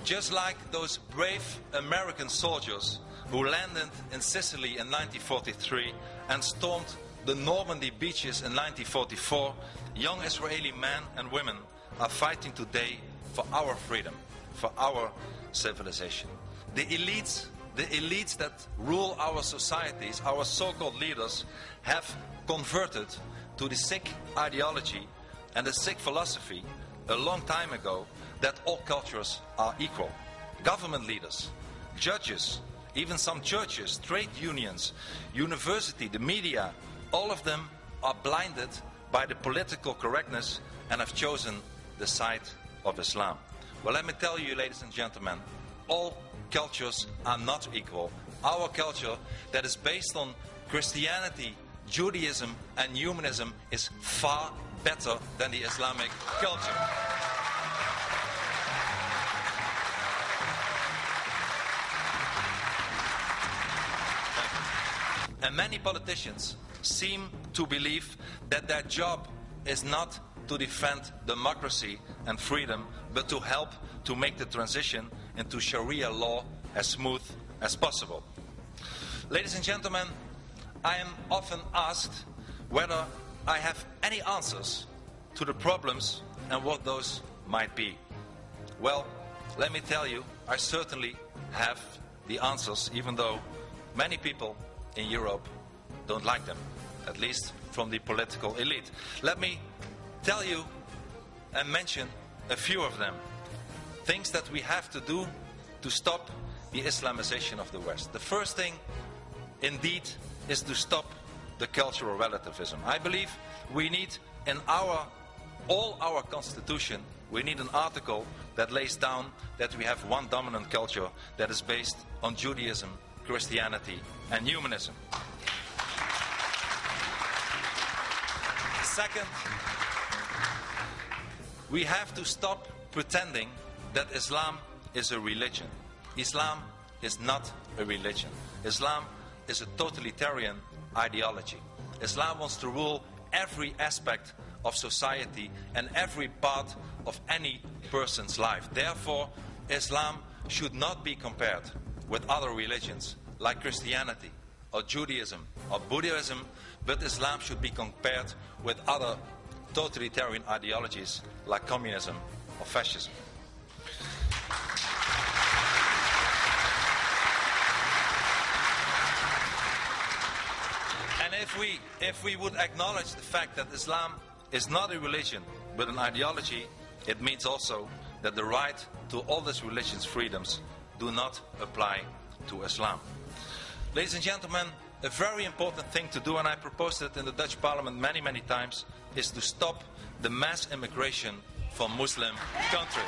Just like those brave American soldiers who landed in Sicily in 1943 and stormed the Normandy beaches in 1944, young Israeli men and women are fighting today for our freedom, for our civilization. The elites that rule our societies, our so-called leaders, have converted to the sick ideology and the sick philosophy a long time ago that all cultures are equal. Government leaders, judges, even some churches, trade unions, university, the media, all of them are blinded by the political correctness and have chosen the side of Islam. Well, let me tell you, ladies and gentlemen, all cultures are not equal. Our culture that is based on Christianity, Judaism and humanism is far better than the Islamic culture. And many politicians seem to believe that their job is not to defend democracy and freedom, but to help to make the transition into Sharia law as smooth as possible. Ladies and gentlemen, I am often asked whether I have any answers to the problems and what those might be. Well, let me tell you, I certainly have the answers, even though many people in Europe don't like them, at least from the political elite. Let me tell you and mention a few of them. Things that we have to do to stop the Islamization of the West. The first thing, indeed, is to stop the cultural relativism. I believe we need in all our constitution, we need an article that lays down that we have one dominant culture that is based on Judaism, Christianity and humanism. Second, we have to stop pretending that Islam is a religion. Islam is not a religion. Islam is a totalitarian ideology. Islam wants to rule every aspect of society and every part of any person's life. Therefore, Islam should not be compared with other religions like Christianity or Judaism or Buddhism, but Islam should be compared with other totalitarian ideologies like communism or fascism. And if we would acknowledge the fact that Islam is not a religion but an ideology, it means also that the right to all these religious freedoms do not apply to Islam. Ladies and gentlemen, a very important thing to do, and I proposed it in the Dutch parliament many, many times, is to stop the mass immigration from Muslim countries.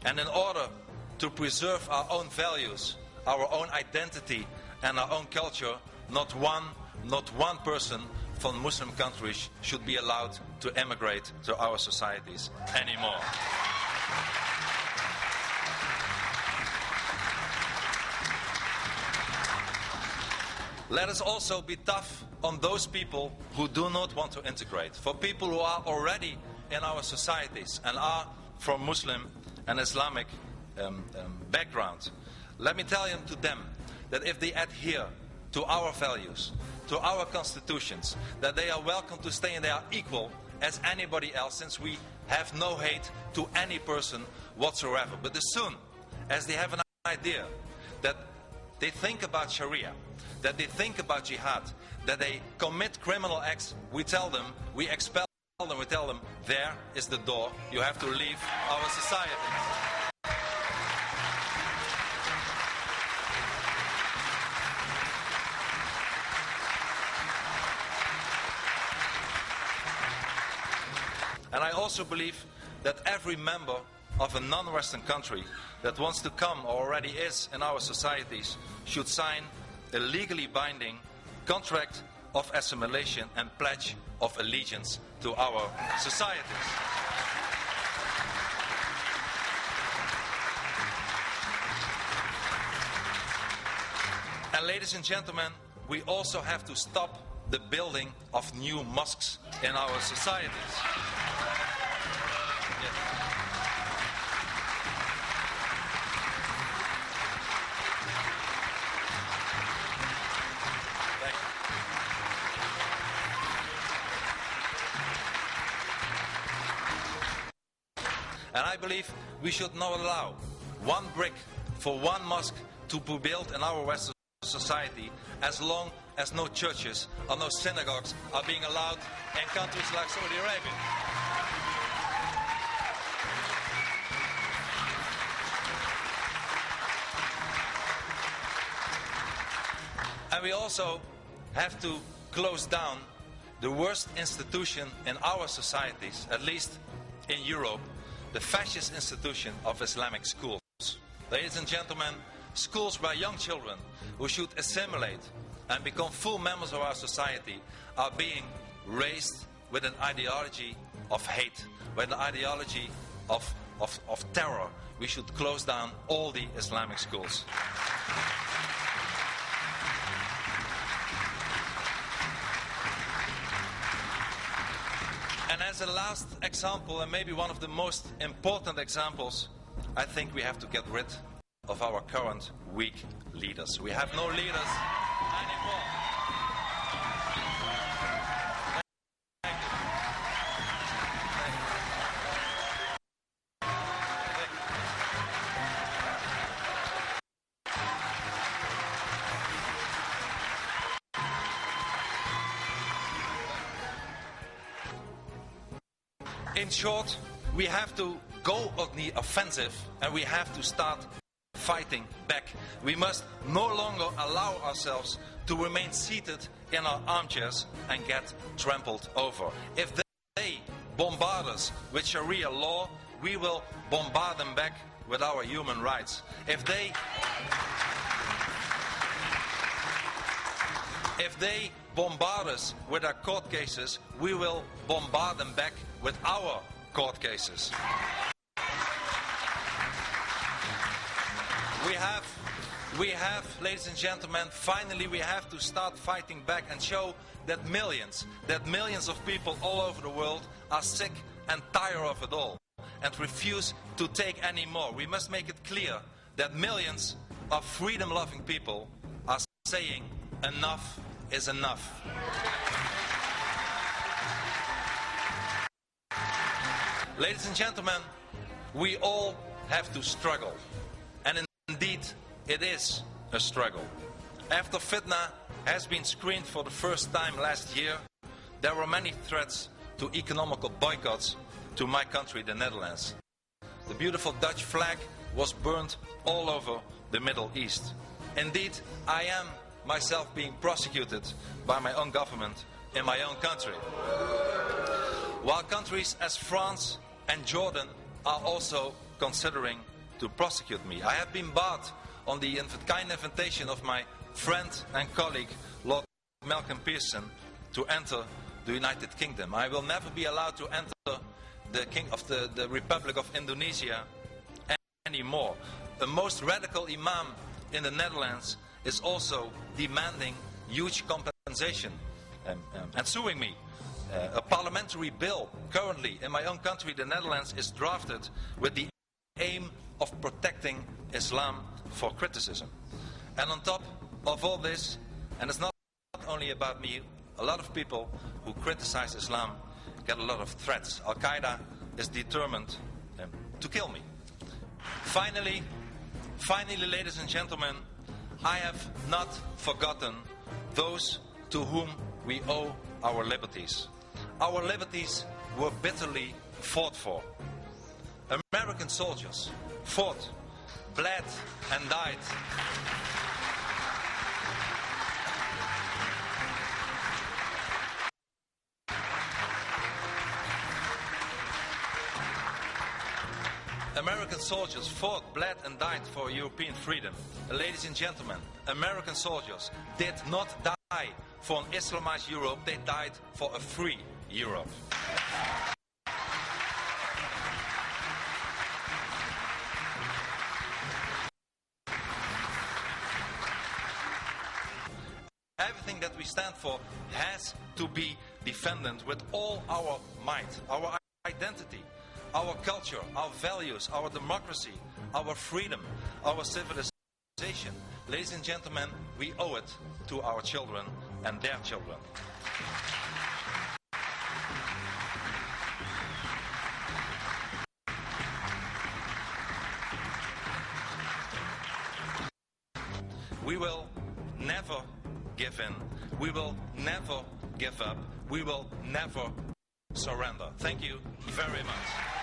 And in order to preserve our own values, our own identity and our own culture, not one person from Muslim countries should be allowed to emigrate to our societies anymore. Let us also be tough on those people who do not want to integrate. For people who are already in our societies and are from Muslim and Islamic background, let me tell to them that if they adhere to our values, to our constitutions, that they are welcome to stay and they are equal as anybody else, since we have no hate to any person whatsoever. But as soon as they have an idea that they think about Sharia, that they think about jihad, that they commit criminal acts, we tell them, we expel them, we tell them, there is the door, you have to leave our society. And I also believe that every member of a non-Western country that wants to come or already is in our societies should sign a legally binding contract of assimilation and pledge of allegiance to our societies. And ladies and gentlemen, we also have to stop the building of new mosques in our societies. Yes. Thank you. And I believe we should not allow one brick for one mosque to be built in our Western society as long as no churches or no synagogues are being allowed in countries like Saudi Arabia. And we also have to close down the worst institution in our societies, at least in Europe, the fascist institution of Islamic schools. Ladies and gentlemen, schools where young children who should assimilate and become full members of our society are being raised with an ideology of hate, with an ideology of terror. We should close down all the Islamic schools. And as a last example, and maybe one of the most important examples, I think we have to get rid of our current weak leaders. We have no leaders anymore. Thank you. In short, we have to go on the offensive and we have to start fighting back. We must no longer allow ourselves to remain seated in our armchairs and get trampled over. If they bombard us with Sharia law, we will bombard them back with our human rights. If they bombard us with our court cases, we will bombard them back with our court cases. We have, ladies and gentlemen, finally we have to start fighting back and show that millions of people all over the world are sick and tired of it all and refuse to take any more. We must make it clear that millions of freedom-loving people are saying enough is enough. Ladies and gentlemen, we all have to struggle. And indeed, it is a struggle. After fitna has been screened for the first time last year, there were many threats to economical boycotts to my country, the Netherlands. The beautiful Dutch flag was burned all over the Middle East. Indeed, I am myself being prosecuted by my own government in my own country. While countries as France and Jordan are also considering to prosecute me. I have been barred on the kind invitation of my friend and colleague, Lord Malcolm Pearson, to enter the United Kingdom. I will never be allowed to enter the Republic of Indonesia anymore. The most radical imam in the Netherlands is also demanding huge compensation and suing me. A parliamentary bill currently in my own country, the Netherlands, is drafted with the aim of protecting Islam for criticism. And on top of all this, and it's not only about me, a lot of people who criticize Islam get a lot of threats. Al-Qaeda is determined to kill me. Finally, ladies and gentlemen, I have not forgotten those to whom we owe our liberties. Our liberties were bitterly fought for. American soldiers fought, bled and died. American soldiers fought, bled and died for European freedom. Ladies and gentlemen, American soldiers did not die for an Islamized Europe, they died for a free Europe. everything that we stand for has to be defended with all our might, our identity, our culture, our values, our democracy, our freedom, our civilization. Ladies and gentlemen, we owe it to our children and their children. We will never give in. We will never give up. We will never surrender. Thank you very much.